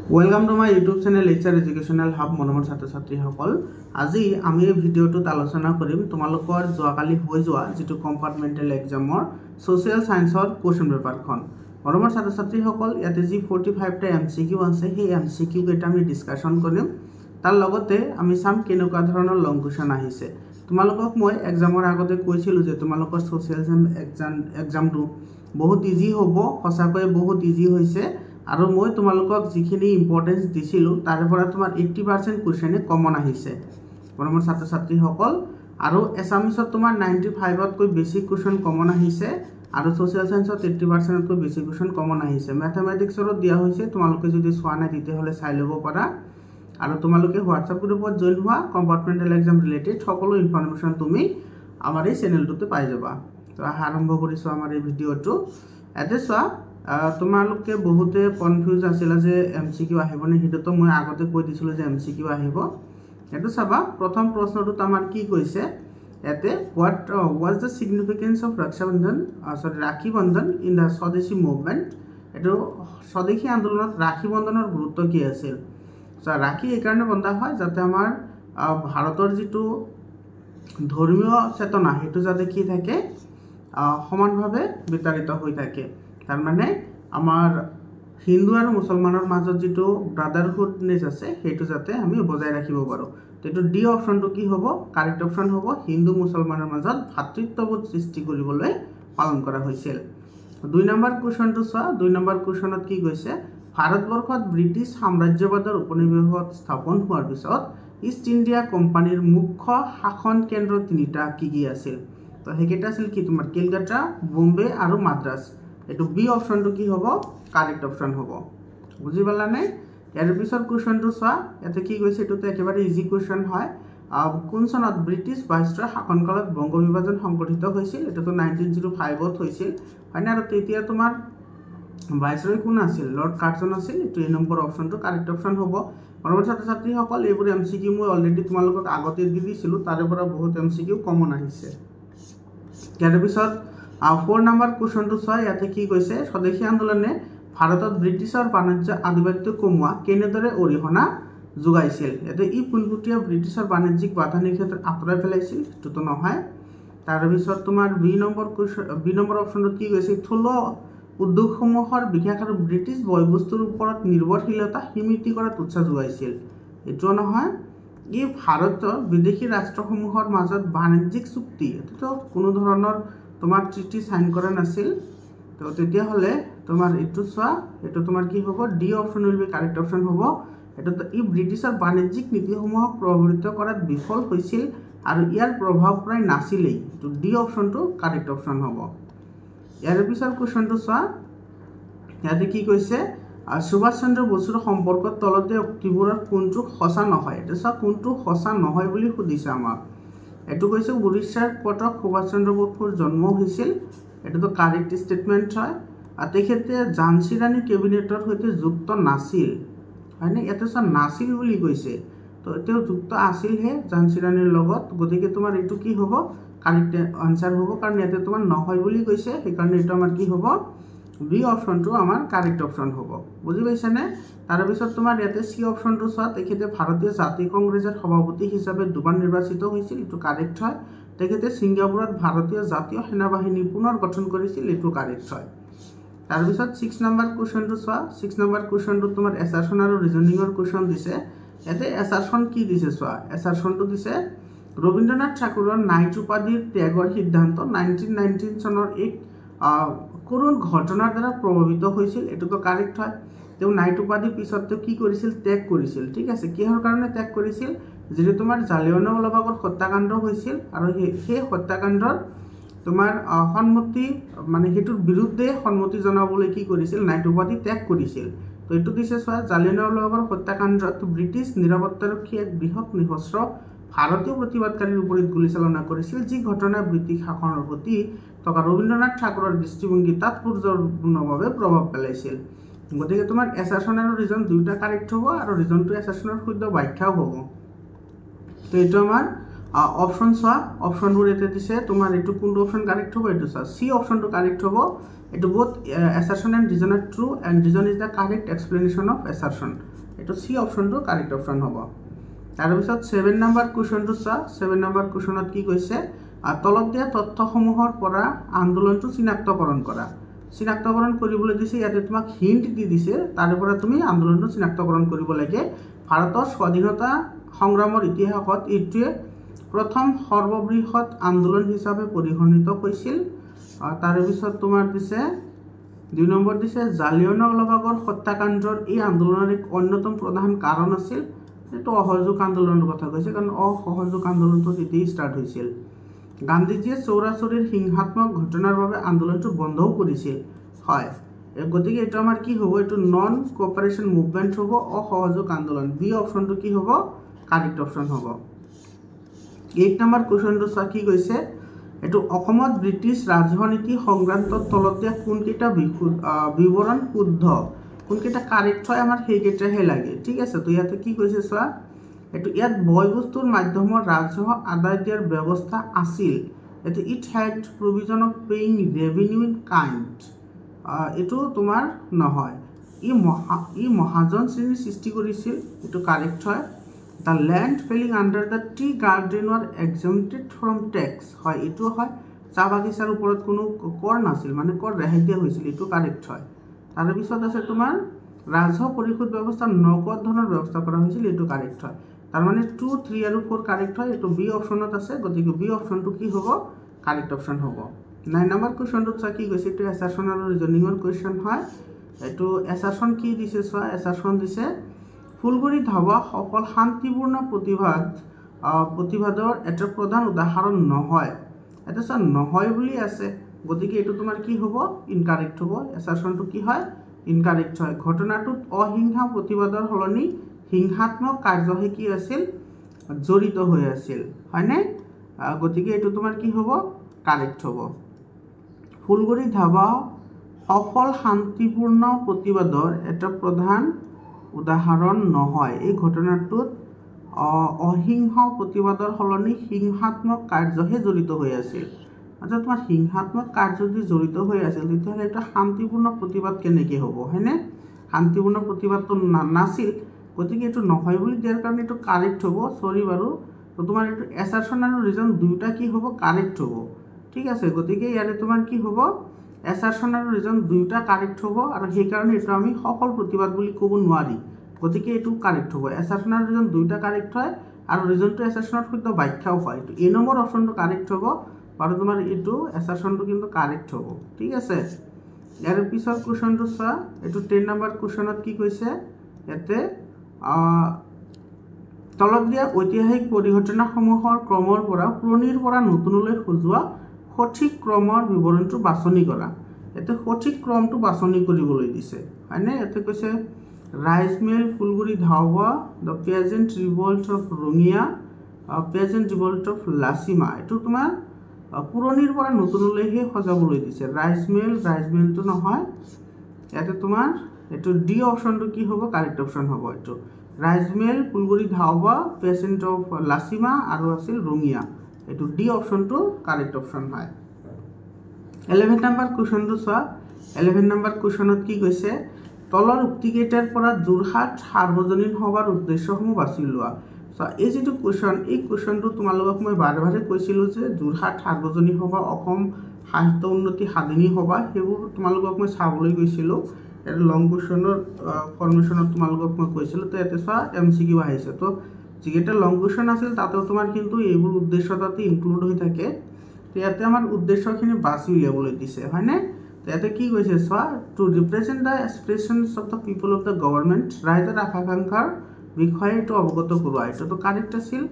Welcome to my YouTube channel Lecture Educational Hub মনমৰ ছাত্ৰ-ছাত্ৰীসকল আজি আমি এই ভিডিঅ'টোত আলোচনা কৰিম তোমালোকৰ যোৱাকালি হৈ যোৱা যেটো কম্পাৰ্টমেন্টেল এক্সামৰ সোশ্যাল সায়েন্সৰ কোৱেশ্চন পেপাৰখন মনমৰ ছাত্ৰ-ছাত্ৰীসকল ইয়াতে যি 45 টা এমসিকিউ আছে সেই এমসিকিউ কেইটা আমি ডিসকাশন কৰিম তাৰ লগতে আমি সাম কেনেকুৱা ধৰণৰ লং কোৱেশ্চন আহিছে তোমালোকক মই এক্সামৰ আগতে কৈছিলো যে তোমালোকৰ সোশ্যাল এক্সামটো বহুত ইজি হ'ব সঁচাকৈ বহুত ইজি হৈছে আৰু মই তোমালোকক যিখিনি ইম্পৰ্টেন্স দিছিলো তাৰে পৰা তোমাৰ 80% কোৱেশ্চনে কমন আহিছে মৰমৰ ছাত্ৰ-ছাত্ৰীসকল আৰু এছামিছত তোমাৰ 95 তকৈ বেছি কোৱেশ্চন কমন আহিছে আৰু সোশ্যাল সায়েন্সত 80% তকৈ বেছি কোৱেশ্চন কমন আহিছে ম্যাথমেটিক্সৰ দিয়া হৈছে তোমালোকে যদি সোৱা নাই তেতিয়াহলে চাই ল'ব পাৰা আৰু তোমালোকে WhatsApp গ্ৰুপত জয়েন হোৱা কম্পাৰ্টমেন্টেল এক্সাম ৰিলেটেড সকলো ইনফৰমেশন তুমি আমাৰ এই চেনেলটোতে পাই যাবা তো আৰম্ভ কৰিছো আমাৰ এই ভিডিঅটো এতে সোৱা তোমালোকে বহুতে কনফিউজ আছিল যে এমসিকিউ আহিবনে হেতুটো মই আগতে কৈ দিছিল যে এমসিকিউ আহিব এটো চাবা প্ৰথম প্ৰশ্নটো আমাৰ কি কৈছে এতে what was the significance of ৰাখি বন্ধন in the স্বদেশী মুভমেন্ট এটো স্বদেশী আন্দোলনত ৰাখি বন্ধনৰ গুৰুত্ব কি আছিল ৰাখি এই কাৰণে বন্ধা হয় যাতে আমাৰ ভাৰতৰ যেটো ধৰ্মীয় চেতনা হেতু যাতে কি থাকে সমানভাৱে বিতৰিত হৈ থাকে তাৰ মানে আমাৰ হিন্দু আৰু মুছলমানৰ মাজত যেটো ব্ৰাদাৰহুডনেস আছে হেতু যাতে আমি বজাই ৰাখিব পাৰো তেটো ডি অপচনটো কি হ'ব কাৰেক্ট অপচন হ'ব হিন্দু মুছলমানৰ মাজত ভাতৃত্ববোধ সৃষ্টি কৰিবলৈ পালন কৰা হৈছিল দুই নম্বৰ কোৱেশ্চনটো চোৱা দুই নম্বৰ কোৱেশ্চনত কি কৈছে ভাৰতবৰ্ষত ব্ৰিটিছ সাম্ৰাজ্যবাদৰ উপনিবেশত স্থাপন হোৱাৰ পিছত ইষ্ট ইণ্ডিয়া কোম্পানীৰ মুখ্য শাসন কেন্দ্ৰ তিনিটা কি আছিল তো হেকেটা আছিল কি তোমাৰ কলকাতা বোম্বে আৰু মাদ্ৰাজ এটো বি অপচনটো কি হ'ব কাৰেক্ট অপশন হ'ব বুজি পালানে ইয়াৰ পিছৰ কোৱেশ্চনটো চোৱা এতে কি কৈছে এটো একেবাৰে ইজি কোৱেশ্চন হয় কোন চনত ব্ৰিটিছ ভাইসৰয় শাসনকালত বংগ বিভাজন সংগঠিত হৈছিল এটো 1905 ত হৈছিল হয়নে আৰু তেতিয়া তোমাৰ ভাইসৰয় কোন আছিল লৰ্ড কাৰ্জন আছিল এটো এই নম্বৰ অপচনটো কাৰেক্ট অপশন হ'ব মৰমৰ ছাত্ৰ-ছাত্ৰী সকল এইবোৰ এমসিকিউ মই অলৰেডি তোমালোকক আগতে দি দিছিলো তাৰে পৰা বহুত এমসিকিউ কমন আহিছে ইয়াৰ পিছত 4 নম্বৰ কোৱেশ্চনটো চোৱা ইয়াতে কি কৈছে স্বদেশী আন্দোলনে ভাৰতত ব্ৰিটিছৰ বাণিজ্য আধিপত্য কমোৱা কেনেদৰে অৰিহণা যোগাইছিল এতে ই পুনপুটিয়া ব্ৰিটিছৰ বাণিজ্যিক বাধা নিষেধ আঁতৰাই পেলাইছিল এটো নহয় তাৰ পিছত তোমাৰ বি নম্বৰ অপচনটো কি কৈছে থলুৱা উদ্যোগসমূহৰ বিকাশ আৰু ব্ৰিটিছ বয়বস্তুৰ ওপৰত নিৰ্ভৰশীলতা সীমিত কৰাত উৎসাহ যোগাইছিল এটো নহয় ই ভাৰতৰ বিদেশী ৰাষ্ট্ৰসমূহৰ মাজত বাণিজ্যিক চুক্তি এটো কোনো ধৰণৰ তোমার ট্রিটি সাইন করা নাছিল তো তেতিয়া হলে তোমার এটো সোয়া এটো তোমার কি হবে D option will be correct option হবে এটো ই ব্ৰিটিছৰ বাণিজ্যিক নীতিসমূহক প্ৰভাৱিত কৰাত বিফল হৈছিল আৰু ইয়াৰ প্ৰভাৱ প্ৰায় নাছিলেই তো ডি অপশনটো কাৰেক্ট অপশন হ'ব ইয়াৰ পিছৰ কোৱেশ্চনটো সোয়া ইয়াতে কি কৈছে সুভাষ চন্দ্ৰ বসুৰ সম্পৰ্কত তলতে উক্তিবোৰৰ কোনটো সঁচা নহয় এটা সোয়া কোনটো সঁচা নহয় বুলি সুধিছে আমাক এটো কৈছে উৰিষ্যাৰ পটক সুভাষ চন্দ্ৰ বসুৰ জন্ম হৈছিল এটো তো কাৰেক্ট স্টেটমেন্ট হয় আৰ তেখেতে ঝান্সী ৰাণী কেবিনেটৰ সৈতে যুক্ত নাছিল হয়নে এটো সব নাছিল বুলি কৈছে তো এটো যুক্ত আছিল হে ঝান্সী ৰাণীৰ লগত গতিকে তোমাৰ এটো কি হ'ব কাৰেক্ট আনসাৰ হ'ব কাৰণ এতে তোমাৰ নহয় বুলি কৈছে সেই কাৰণে এটো আমাৰ কি হ'ব বি অপশনটো আমাৰ কাৰেক্ট অপশন হ'ব বুজি পাইছানে তাৰ পিছত তোমাৰ ইয়াতে সি অপশনটো চোৱা তেখেতে ভাৰতীয় জাতীয় কংগ্ৰেছৰ সভাপতি হিচাপে দুবাৰ নিৰ্বাচিত হৈছিল এটো কাৰেক্ট হয় তেখেতে সিঙ্গাপুৰত ভাৰতীয় জাতীয় সেনাবাহিনী পুনৰ গঠন কৰিছিল এটো কাৰেক্ট হয় তাৰ পিছত 6 নম্বৰ কোৱেশ্চনটো চোৱা 6 নম্বৰ কোৱেশ্চনটো তোমাৰ এছাৰশন আৰু ৰিজনিংৰ কোৱেশ্চন দিছে এতে এছাৰশন কি দিছে চোৱা এছাৰশনটো দিছে ৰবীন্দ্ৰনাথ ঠাকুৰৰ নাইট উপাধিৰ ত্যাগৰ সিদ্ধান্ত 1919 চনৰ এক কোন ঘটনাৰ দ্বাৰা প্ৰভাৱিত হৈছিল এটো তো কাৰেক্ট হয় তেও নাইট উপাধি পিছত তো কি কৰিছিল ত্যাগ কৰিছিল ঠিক আছে কিহৰ কাৰণে ত্যাগ কৰিছিল যেটো তোমাৰ জালিয়ানৱালাবাগৰ হত্যাকাণ্ড হৈছিল আৰু সেই হত্যাকাণ্ডৰ তোমাৰ সন্মতি মানে হেতুৰ বিৰুদ্ধে সন্মতি জনাবলৈ কি কৰিছিল নাইট উপাধি ত্যাগ কৰিছিল তো এটো দিছে চোৱা জালিয়ানৱালাবাগৰ হত্যাকাণ্ডত ব্ৰিটিছ নিৰাপত্তাৰক্ষী এক বৃহৎ নিহস্ৰ ভাৰতীয় প্ৰতিবাদকাৰীৰ ওপৰত গুলীচালনা কৰিছিল যি ঘটনা ব্ৰিটিছ শাসনৰ প্ৰতি থকা ৰবীন্দ্ৰনাথ ঠাকুৰৰ দৃষ্টিভংগী তাৎপৰ্যপূৰ্ণভাৱে প্ৰভাৱ পেলাইছিল গতিকে তোমাৰ এছাৰশন আৰু ৰিজন দুইটা কাৰেক্ট হ'ব আৰু ৰিজনটো এছাৰশনৰ শুদ্ধ ব্যাখ্যাও হ'ব তো এটো আমাৰ অপশন চোৱা অপশনবোৰ এতে দিছে তোমাৰ এটো কোনটো অপশন কাৰেক্ট হ'ব এটো চোৱা সি অপশনটো কারেক্ট হ'ব এইটো both assertion and reason are true and reason is the correct explanation of assertion এইটো C অপশনটো কারেক্ট অপশন হ'ব তাৰ পিছত 7 নম্বৰ কোৱেশ্চনটো চা 7 নম্বৰ কোৱেশ্চনত কি কৈছে তলত দিয়া তথ্যসমূহৰ পৰা আন্দোলনটো চিনাক্তকৰণ কৰা চিনাক্তকৰণ কৰিবলৈ দিছে ইয়াতে তোমাক হিন্ট দি দিছে তাৰ পৰা তুমি আন্দোলনটো চিনাক্তকৰণ কৰিব লাগে ভাৰতৰ স্বাধীনতা সংগ্ৰামৰ ইতিহাসত এইটোৱে প্ৰথম সৰ্ববৃহৎ আন্দোলন হিচাপে পৰিগণিত হৈছিল তাৰ পিছত তোমাৰ দিছে 2 নম্বৰ দিছে জালিয়ানৱালাবাগৰ হত্যাকাণ্ডৰ এই আন্দোলনৰ এক অন্যতম প্ৰধান কাৰণ আছিল এটো অসহযোগ আন্দোলনৰ কথা কৈছে কাৰণ অসহযোগ আন্দোলনটো তেতিয়াই ষ্টাৰ্ট হৈছিল গান্ধীজীয়ে চৌৰাচৌৰীৰ হিংসাত্মক ঘটনাৰ বাবে আন্দোলনটো বন্ধও কৰিছিল হয় গতিকে এটা আমাৰ কি হ'ব এটো নন কোঅপাৰেশন মুভমেন্ট হ'ব অসহযোগ আন্দোলন বি অপশনটো কি হ'ব কারেক্ট অপশন হ'ব 8 নম্বৰ কোৱেশ্চনটো চা কি কৈছে এটো অসমত ব্ৰিটিছ ৰাজনীতি সংগ্ৰান্তৰ তলত দিয়া কোনকেইটা বিৱৰণ শুদ্ধ কোনকেইটা কাৰেক্ট হয় আমাৰ সেইকেইটাহে লাগে ঠিক আছে তো ইয়াতে কি কৈছে চোৱা এটো ইয়াত বয়বস্তুৰ মাধ্যমৰ ৰাজহ আদায় দিয়াৰ ব্যৱস্থা আছিল এটো it had provision of paying revenue in kind এটো তোমাৰ নহয় ই মহাজন শ্ৰেণীৰ সৃষ্টি কৰিছিল এটো কারেক্ট হয় The land falling under the tea garden were exempted from tax. হয় এটো হয় চা বাগিচাৰ ওপৰত কোনো কৰ নাছিল মানে কৰ ৰেহাই দিয়া হৈছিল এটো কাৰেক্ট হয় তাৰ পিছত আছে তোমাৰ ৰাজহ পৰিশোধ ব্যৱস্থা নগদ ধনৰ ব্যৱস্থা কৰা হৈছিল এটো কাৰেক্ট হয় তাৰ মানে 2 3 আৰু 4 কারেক্ট হয় এটো বি অপশনত আছে গতিকে বি অপশনটো কি হ'ব কারেক্ট অপশন হ'ব 9 নম্বৰ কোৱেশ্চনটো চা কি কৈছে এটো অ্যাসাৰশন আৰু ৰিজনিংৰ কোৱেশ্চন হয় এটো অ্যাসাৰশন কি দিছে চোৱা অ্যাসাৰশন দিছে ফুলগুৰি ধাবা সকল শান্তিপূৰ্ণ প্ৰতিবাদৰ এটা প্ৰধান উদাহৰণ নহয় এটা চা নহয় বুলি আছে গতিকে এটো তোমাৰ কি হ'ব ইনকাৰেক্ট হ'ব অ্যাসাৰশনটো কি হয় ইনকাৰেক্ট হয় ঘটনাটোত অহিংসা প্ৰতিবাদৰ হলনি হিংসাত্মক কাৰ্যহে কি আছিল জড়িত হৈ আছিল হয়নে গতিকে এটো তোমাৰ কি হ'ব কাৰেক্ট হ'ব ফুলগুৰি ধাবা সফল শান্তিপূৰ্ণ প্ৰতিবাদৰ এটা প্ৰধান উদাহৰণ নহয় এই ঘটনাটোত অহিংসা প্ৰতিবাদৰ হলনি হিংসাত্মক কাৰ্যহে জড়িত হৈ আছিল আচ্ছা তোমাৰ হিংসাত্মক কাৰ্য যদি জড়িত হৈ আছিল তেতিয়াহলে এটা শান্তিপূৰ্ণ প্ৰতিবাদ কেনেকৈ হ'ব হয়নে শান্তিপূৰ্ণ প্ৰতিবাদটো নাছিল গতিকে এটো নহয় বুলি দিয়াৰ কাৰণে এটো কাৰেক্ট হ'ব সৰি বাৰু তো তোমাৰ এটো অ্যাসাৰশন আৰু ৰিজন দুইটা কি হ'ব কাৰেক্ট হ'ব ঠিক আছে গতিকে ইয়াৰে তোমাৰ কি হ'ব অ্যাসাৰশন আৰু ৰিজন দুইটা কাৰেক্ট হ'ব আৰু সেই কাৰণে এটো আমি সফল প্ৰতিবাদ বুলি ক'ব নোৱাৰি গতিকে এটো কাৰেক্ট হ'ব অ্যাসাৰশন আৰু ৰিজন দুইটা কাৰেক্ট হয় আৰু ৰিজনটো অ্যাসাৰশনৰ সৈতে ব্যাখ্যাও হয় এটো এ নম্বৰ অপশনটো কাৰেক্ট হ'ব আৰু তোমাৰ এটো অ্যাসাৰশনটো কিন্তু কাৰেক্ট হ'ব ঠিক আছে ইয়াৰ পিছৰ কোৱেশ্চনটো চোৱা এটো 10 নম্বৰ কোৱেশ্চনত কি কৈছে ইয়াতে তলত দিয়া ঐতিহাসিক পৰিঘটনাসমূহৰ ক্ৰমৰ পৰা পুৰণিৰ পৰা নতুনলৈ সজোৱা সঠিক ক্ৰমৰ বিৱৰণটো বাছনি কৰা এতে সঠিক ক্ৰমটো বাছনি কৰিবলৈ দিছে হয়নে এতে কৈছে rice mill Phulaguri Dhawa the peasant revolt of Rangia peasant revolt of Lachima এটো তোমাৰ পুৰণিৰ পৰা নতুনলৈহে সজাবলৈ দিছে ৰাইস মিলটো নহয় ইয়াতে তোমাৰ এটো ডি অপশনটো কি হ'ব কাৰেক্ট অপশন হ'ব এটো rice mill Phulaguri Dhawa peasant of Lachima আৰু আছিল ৰঙিয়া এটো ডি অপশনটো কাৰেক্ট অপশন হয় 11 নম্বৰ কোৱেশ্চনটো চোৱা 11 নম্বৰ কোৱেশ্চনত কি কৈছে তলৰ উক্তিকেইটাৰ পৰা যোৰহাট সাৰ্বজনীন সভাৰ উদ্দেশ্যসমূহ বাছি লোৱা সো এই যেটো কোৱেশ্চন এই কোৱেশ্চনটো তোমালোকক মই বাৰে বাৰে কৈছিলো যে যোৰহাট সাৰ্বজনীন সভা অসম সাহিত্য উন্নতি সাধনী সভা হেবোৰ তোমালোকক মই চাবলৈ গৈছিলো এটা লং কোৱেশ্চনৰ ফৰ্মেশনত তোমালোকক মই কৈছিলো তো এতে চোৱা এমসিকিউ আহিছে তো যেটা লং কোৱেশ্চন আছিল তাতেও তোমাৰ কিন্তু এইবোৰ উদ্দেশ্য তাতে ইনক্লুড হৈ থাকে তো ইয়াতে আমাৰ উদ্দেশ্যখিনি বাছি উলিয়াবলৈ দিছে হয়নে তো ইয়াতে কি কৈছে চোৱা to represent the expressions of the people of the government ৰাইজৰ আকাংক্ষাৰ বিষয়ে এটো অৱগত কৰোৱা এটো তো কাৰেক্ট আছিল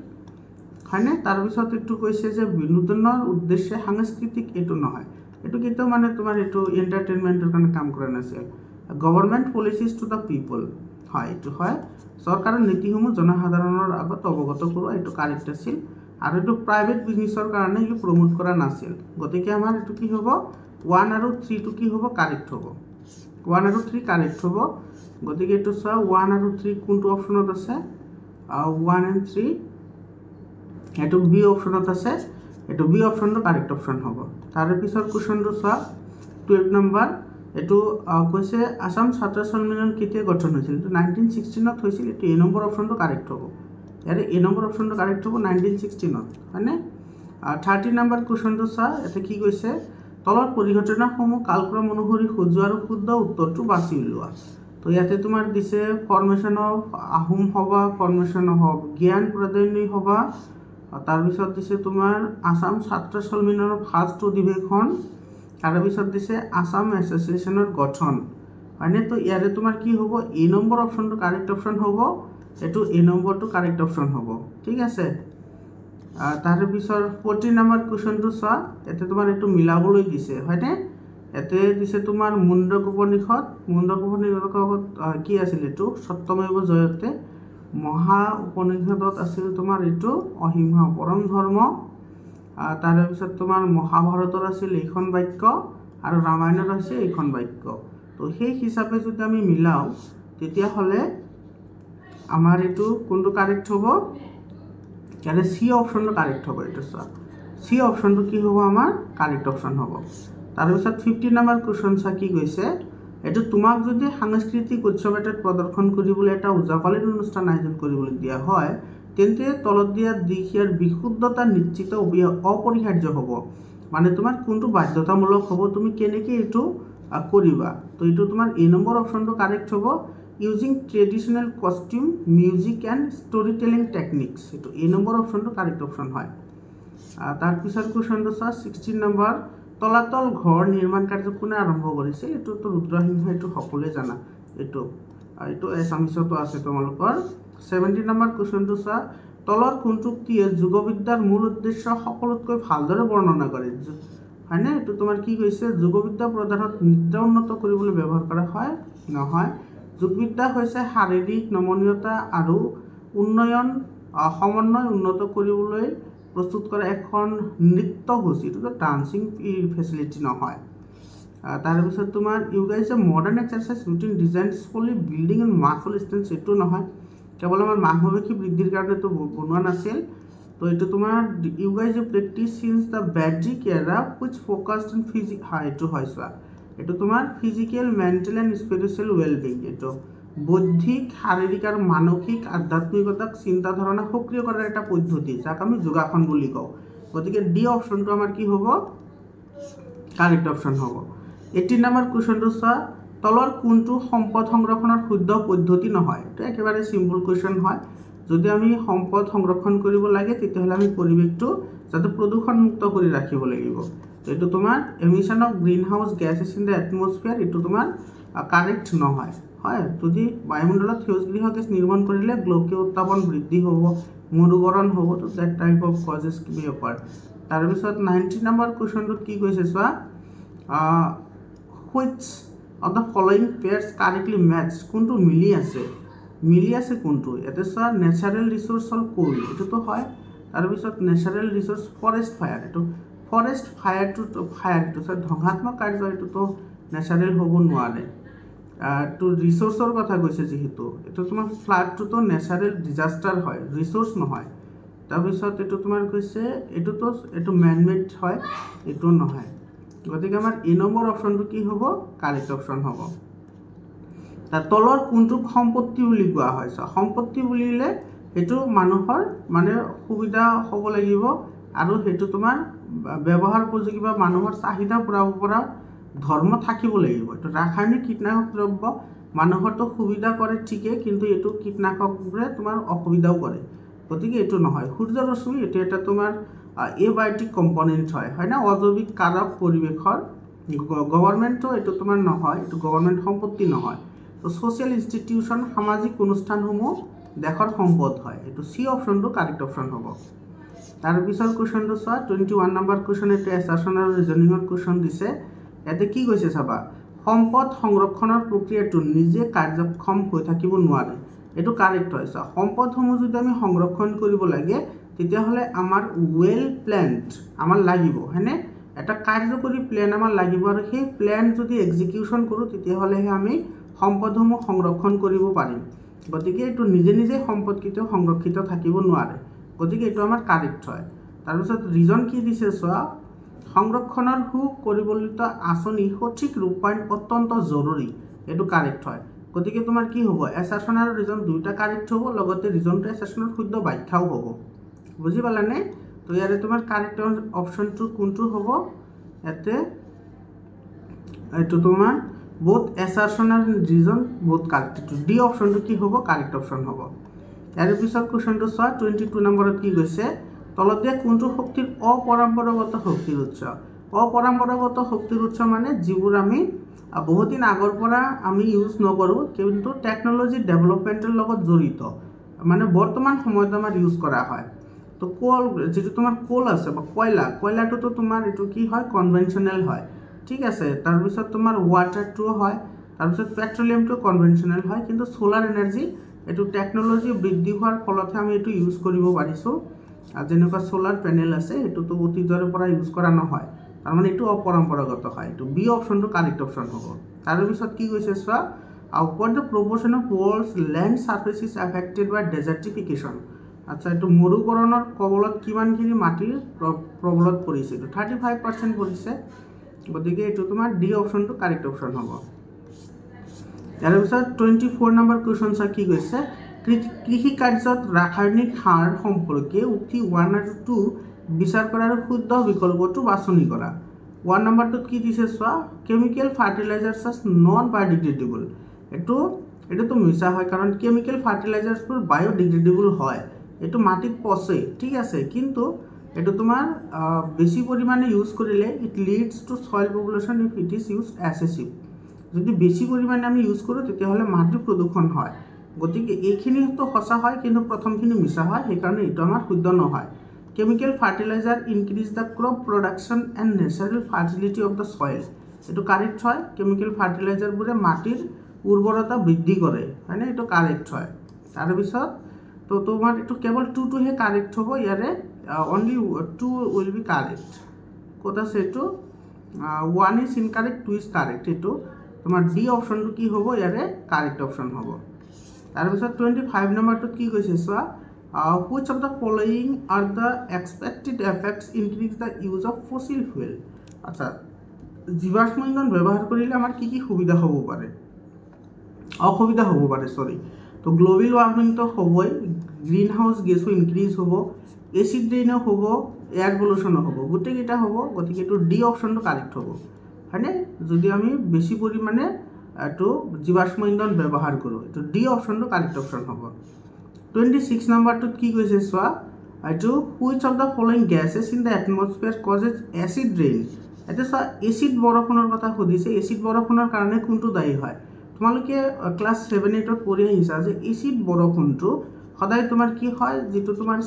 হয়নে তাৰ পিছত এটো কৈছে যে বিনোদনৰ উদ্দেশ্যে সাংস্কৃতিক এটো নহয় এটো কিন্তু মানে তোমাৰ এটো এন্টাৰটেইনমেন্টৰ কাৰণে কাম কৰা নাছিল গভৰ্নমেন্ট পলিচিজ টু দ্য পিপল হয় এটো হয় সৰকাৰৰ নীতিসমূহ জনসাধাৰণৰ আগত অৱগত কৰোৱা এটো কাৰেক্ট আছিল আৰু এটো প্ৰাইভেট বিজনেছৰ কাৰণে ই প্ৰমোট কৰা নাছিল গতিকে আমাৰ এটো কি হ'ব 1 আৰু 3 টো কি হ'ব কাৰেক্ট হ'ব 1 আৰু 3 কাৰেক্ট হ'ব গতিকে এটো চোৱা 1 আৰু 3 কোনটো অপশনত আছে 1 and 3 এটো বি অপশনত আছে এটো বি অপশনটো কারেক্ট অপশন হ'ব তাৰ পিছৰ কোৱেশ্চনটো চোৱা 12 নম্বৰ এটো কৈছে আসাম ছাত্ৰ সন্মিলন কেতিয়া গঠন হৈছিল তো 1916 হৈছিল এটো এ নম্বৰ অপশনটো কাৰেক্ট হ'ব ইয়াৰে এ নম্বৰ অপশনটো কাৰেক্ট হ'ব 1916 হয়নে 30 নম্বৰ কোৱেশ্চনটো চা এতে কি কৈছে তলৰ পৰিঘটনাসমূহ কালক্ৰম অনুসৰি সজোৱা আৰু শুদ্ধ উত্তৰটো বাছি উলিওৱা তো ইয়াতে তোমাৰ দিছে ফৰ্মেশন অফ আহোম সভা ফৰ্মেশন অফ জ্ঞান প্ৰদায়নী সভা তাৰ পিছত দিছে তোমাৰ আসাম ছাত্ৰ সন্মিলনৰ ফাৰ্ষ্ট অধিৱেশন তাৰ পিছত দিছে আসাম এছ'চিয়েশ্যনৰ গঠন হয়নে তো ইয়াৰে তোমাৰ কি হ'ব এ নম্বৰ অপশনটো কাৰেক্ট অপশন হ'ব এটো এ নম্বৰটো কাৰেক্ট অপশন হ'ব ঠিক আছে তাৰ পিছত 14 নম্বৰ কোৱেশ্চনটো চোৱা এতে তোমাৰ এটো মিলাবলৈ দিছে হয়নে এতে দিছে তোমাৰ মুণ্ডক উপনিষদ কি আছিল এটো সত্যমেৱ জয়তে মহা উপনিষদত আছিল তোমাৰ এটো অহিংসা পৰম ধৰ্ম তাৰ পিছত তোমাৰ মহাভাৰতৰ আছিল এইখন বাক্য আৰু ৰামায়ণৰ আছে এইখন বাক্য তো সেই হিচাপে যদি আমি মিলাও তেতিয়া হলে আমাৰ এটো কোনটো কাৰেক্ট হ'ব ইয়াৰে সি অপশনটো কাৰেক্ট হ'ব এটো চোৱা সি অপশনটো কি হ'ব আমাৰ কাৰেক্ট অপশন হ'ব তাৰ পিছত 15 নম্বৰ কোৱেশ্চন চা কি কৈছে এটো তোমাক যদি সাংস্কৃতিক উৎসৱ এটাত প্ৰদৰ্শন কৰিবলৈ এটা উজাপালিত অনুষ্ঠান আয়োজন কৰিবলৈ দিয়া হয় তেন্তে তলত দিয়া দিশৰ বিশুদ্ধতা নিশ্চিত অপৰিহাৰ্য হ'ব মানে তোমাৰ কোনটো বাধ্যতামূলক হ'ব তুমি কেনেকৈ এটো কৰিবা তো এটো তোমাৰ এ নম্বৰ অপশনটো কাৰেক্ট হ'ব using traditional costume music and story telling techniques এটো এ নম্বৰ অপশনটো কাৰেক্ট অপশন হয় তাৰ পিছত কোৱেশ্চনটো চা 16 নম্বৰ তলাতল ঘৰ নিৰ্মাণ কাৰ্য কোনে আৰম্ভ কৰিছিল এটো তো ৰুদ্ৰসিংহ এটো সকলোৱে জানা এটো এছামিছতো আছে তোমালোকৰ 17 নম্বৰ কোৱেশ্চনটো চা তলৰ কোনটোক্তিয়ে যোগবিদ্যাৰ মূল উদ্দেশ্য সকলোতকৈ ভালদৰে বৰ্ণনা কৰে হয়নে এটো তোমাৰ কি কৈছে যোগবিদ্যা প্ৰদানত নিদ্ৰা উন্নত কৰিবলৈ ব্যৱহাৰ কৰা হয় নহয় যোগবিদ্যা হৈছে শাৰীৰিক নমনীয়তা আৰু উন্নয়ন সমন্বয় উন্নত কৰিবলৈ প্ৰস্তুত কৰা এখন নৃত্য সূচী এটো ডান্সিং ফেসিলিটি নহয় তাৰ পিছত তোমাৰ yoga is a modern exercise routine design for building and muscle strength এটো নহয় কেৱল আমাৰ মাংসপেশী বৃদ্ধিৰ কাৰণে তো বনোৱা নাছিল তো এটো তোমাৰ yoga is a practice since the basic era which focused on physique এটো হয় চোৱা এটো তোমাৰ physical mental and spiritual wellbeing এটো বৌদ্ধিক শাৰীৰিক আৰু মানসিক আধ্যাত্মিকতাক চিন্তা ধাৰণা সক্ৰিয় কৰাৰ এটা পদ্ধতি যাক আমি যোগাসন বুলি কওঁ গতিকে ডি অপশনটো আমাৰ কি হ'ব কাৰেক্ট অপশন হ'ব 18 নম্বৰ কোৱেশ্চনটো চোৱা তলৰ কোনটো সম্পদ সংৰক্ষণৰ শুদ্ধ পদ্ধতি নহয় এটা একেবাৰে সিম্পল কোৱেশ্চন হয় যদি আমি সম্পদ সংৰক্ষণ কৰিব লাগে তেতিয়াহলে আমি পৰিৱেশটো যাতে প্ৰদূষণ মুক্ত কৰি ৰাখিব লাগিব এটো তোমাৰ emission of greenhouse gases in the atmosphere এটো তোমাৰ কাৰেক্ট নহয় হয় যদি বায়ুমণ্ডলত সেউজগৃহ গেছ নিৰ্মাণ কৰিলে গ্লোবীয় উত্তাপন বৃদ্ধি হ'ব মৰুকৰণ হ'ব তো দ্যাট টাইপ অফ কজেস কি বি অপাৰ তাৰ পিছত 19 নম্বৰ কোৱেশ্চনটো কি কৈছে চোৱা which of the following pairs correctly match কোনটো মিলি আছে কোনটো এতে চোৱা ন্যাচাৰাল ৰিসোৰ্স হল কোল এটো তো হয় তাৰ পিছত ন্যাচাৰাল ৰিসোৰ্স ফৰেস্ট ফায়াৰ এটো ফৰেস্ট ফায়াৰ তো স্যাৰ ধ্বংসাত্মক কাৰ্য এটো তো ন্যাচাৰাল হ'ব নোৱাৰে তো ৰিসোৰ্সৰ কথা কৈছে যেহেতু এটো তোমাৰ ফ্লাড তো ন্যাচাৰাল ডিজাস্টাৰ হয় ৰিসোৰ্স নহয় তাৰ পিছত এটো তোমাৰ কৈছে এটো ম্যান মেড হয় এটো নহয় গতিকে আমাৰ এ নম্বৰ অপশনটো কি হ'ব কাৰেক্ট অপশন হ'ব তাৰ তলৰ কোনটো সম্পত্তি বুলি কোৱা হয় সম্পত্তি বুলিলে এটো মানুহৰ মানে সুবিধা হ'ব লাগিব আৰু হেতু তোমাৰ ব্যৱহাৰ উপযোগী বা মানুহৰ চাহিদা পূৰাব পৰা ধৰ্ম থাকিব লাগিব এটো ৰাসায়নিক কীটনাশক দ্ৰব্য মানুহৰ তো সুবিধা কৰে ঠিকে কিন্তু এটো কীটনাশকৰে তোমাৰ অসুবিধাও কৰে গতিকে এটো নহয় সূৰ্য ৰশ্মি এটো এটা তোমাৰ এবায়োটিক কম্পোনেন্ট হয় না অজৈবিক কাৰক পৰিৱেশৰ গভৰ্নমেন্টটো এটো তোমাৰ নহয় এটো গভৰ্নমেন্ট সম্পত্তি নহয় তো সোশ্যাল ইনষ্টিটিউশন সামাজিক অনুষ্ঠানসমূহ দেশৰ সম্পদ হয় এটো সি অপশনটো কাৰেক্ট অপশন হ'ব তাৰ পিছৰ কোৱেশ্চনটো চোৱা 21 নম্বৰ কোৱেশ্চন এটো এছাৰচন আৰু ৰিজনিংৰ কোৱেশ্চন দিছে এতে কি কৈছে চাবা সম্পদ সংৰক্ষণৰ প্ৰক্ৰিয়াটো নিজে কাৰ্যক্ষম হৈ থাকিব নোৱাৰে এটো কাৰেক্ট হয় সম্পদসমূহ যদি আমি সংৰক্ষণ কৰিব লাগে তেতিয়া হলে আমাৰ ওয়েল প্ল্যান্ড আমাৰ লাগিব হয়নে এটা কাৰ্যকৰী প্ল্যান আমাৰ লাগিব আৰু সেই প্ল্যান যদি এক্সিকিউশন কৰো তেতিয়া হলে আমি সম্পদসমূহ সংৰক্ষণ কৰিব পাৰিম গতিকে এটো নিজে সম্পদ কিতেও সংৰক্ষিত থাকিব নোৱাৰে গতিকে এটো আমাৰ কাৰেক্ট হয় তাৰ পিছত ৰিজন কি দিছে চোৱা সংৰক্ষণৰ সুপৰিকল্পিত আঁচনি সঠিক ৰূপায়ণ অত্যন্ত জৰুৰী, এইটো কাৰেক্ট হয়। গতিকে তোমাৰ কি হ'ব, এছাৰশ্যন আৰু ৰিজন দুয়োটা কাৰেক্ট হ'ব, লগতে ৰিজনটো এছাৰশ্যনৰ শুদ্ধ ব্যাখ্যাও হ'ব। বুজি পালানে? তো ইয়াৰে তোমাৰ কাৰেক্ট অপশ্যনটো কোনটো হ'ব, ইয়াতে এইটো তোমাৰ both assertion and reason both correct, D অপশ্যনটো কি হ'ব, কাৰেক্ট অপশ্যন হ'ব। ইয়াৰ পিছত কুৱেশ্যনটো চোৱা 22 নম্বৰত কি কৈছে, তলত দিয়া কোনটো শক্তিৰ অপৰম্পৰাগত শক্তিৰ উৎস। অপৰম্পৰাগত শক্তিৰ উৎস মানে যিবোৰ আমি বহুত দিন আগৰ পৰা আমি ইউজ নকৰোঁ, কিন্তু টেকন'লজি ডেভেলপমেণ্টৰ লগত জড়িত, মানে বৰ্তমান সময়ত আমাৰ ইউজ কৰা হয়। তো কোল, যিটো তোমাৰ কোল আছে বা কয়লাটোতো তোমাৰ এইটো কি হয়, কনভেনশ্যনেল হয়, ঠিক আছে। তাৰপিছত তোমাৰ ৱাটাৰটো হয়, তাৰপিছত পেট্ৰলিয়ামটো কনভেনশ্যনেল হয়, কিন্তু সোলাৰ এনাৰ্জি এইটো টেকন'লজি বৃদ্ধি হোৱাৰ ফলতহে আমি এইটো ইউজ কৰিব পাৰিছোঁ। যেনেকুৱা সোলাৰ পেনেল আছে, এইটোতো অতীজৰে পৰা ইউজ কৰা নহয়, তাৰমানে এইটো অপৰম্পৰাগত হয়। এইটো বি অপশ্যনটো কাৰেক্ট অপশ্যন হ'ব। তাৰপিছত কি কৈছে চোৱা, what the proportion of world's land surface is affected by desertification। আচ্ছা, এইটো মৰুকৰণৰ কবলত কিমানখিনি মাটিৰ প্ৰবলত পৰিছে, এইটো 35% পৰিছে। গতিকে এইটো তোমাৰ ডি অপশ্যনটো কাৰেক্ট অপশ্যন হ'ব। ইয়াৰ পিছত 24 নম্বৰ কুৱেশ্যন চোৱা কি কৈছে, কৃষি কাৰ্যত ৰাসায়নিক সাৰ সম্পৰ্কে উক্তি 1 আৰু 2 বিচাৰ কৰাৰ শুদ্ধ বিকল্পটো বাছনি কৰা। 1 নম্বৰটোত কি দিছে চোৱা, chemical fertilisers R non biodegradable. এইটোতো মিছা হয়, কাৰণ কেমিকেল ফাৰ্টিলাইজাৰ্ছবোৰ বায়'ডিগ্ৰেডেবল হয়, এইটো মাটিত পচে, ঠিক আছে। কিন্তু এইটো তোমাৰ বেছি পৰিমাণে ইউজ কৰিলে it leads to soil population if it is use excessive. যদি বেছি পৰিমাণে আমি ইউজ কৰোঁ তেতিয়াহ'লে মাটিৰ প্ৰদূষণ হয়। গতিকে এইখিনিতো সঁচা হয়, কিন্তু প্ৰথমখিনি মিছা হয়, সেইকাৰণে এইটো আমাৰ শুদ্ধ নহয়। Chemical fertiliser increase the crop production and natural fertility of the soil. এইটো কাৰেক্ট হয়, কেমিকেল ফাৰ্টিলাইজাৰবোৰে মাটিৰ উৰ্বৰতা বৃদ্ধি কৰে, হয়নে? এইটো কাৰেক্ট হয়। তাৰপিছত তো তোমাৰ এইটো কেৱল 2টোহে কাৰেক্ট হ'ব, ইয়াৰে অনলি 2 উইল বি কাৰেক্ট। ক'ত আছে এইটো, 1 ইজ ইনকাৰেক্ট, 2 ইজ কাৰেক্ট। এইটো তোমাৰ ডি অপশ্যনটো কি হ'ব, ইয়াৰে কাৰেক্ট অপশ্যন হ'ব। তাৰপিছত 25 নম্বৰটোত কি কৈছে চোৱা, which of the following are the expected effects increase the use of fossil fuel। আচ্ছা, জীৱাশ্ম ইন্ধন ব্যৱহাৰ কৰিলে আমাৰ কি কি সুবিধা হ'ব পাৰে, অসুবিধা হ'ব পাৰে, তো গ্লোবেল ৱাৰ্মিংটো হ'বই, গ্ৰীণ হাউচ গেছো ইনক্ৰিজ হ'ব, এচিড ৰেইনো হ'ব, এয়াৰ পলিউশ্যনো হ'ব, গোটেইকেইটা হ'ব। গতিকে এইটো ডি অপশ্যনটো কাৰেক্ট হ'ব, হয়নে? যদি আমি বেছি পৰিমাণে এইটো জীৱাশ্ম ইন্ধন ব্যৱহাৰ কৰোঁ, এইটো ডি অপশ্যনটো কাৰেক্ট অপশ্যন হ'ব। 26 নম্বৰটোত কি কৈছে চোৱা, এইটো which of the following gases in the atmosphere causes acid rain. এতিয়া চোৱা, এচিড বৰষুণৰ কথা সুধিছে, এচিড বৰষুণৰ কাৰণে কোনটো দায়ী হয়। তোমালোকে ক্লাছ 7-8ত পঢ়ি আহিছা যে এচিড বৰষুণটো সদায় তোমাৰ কি হয়, যিটো তোমাৰ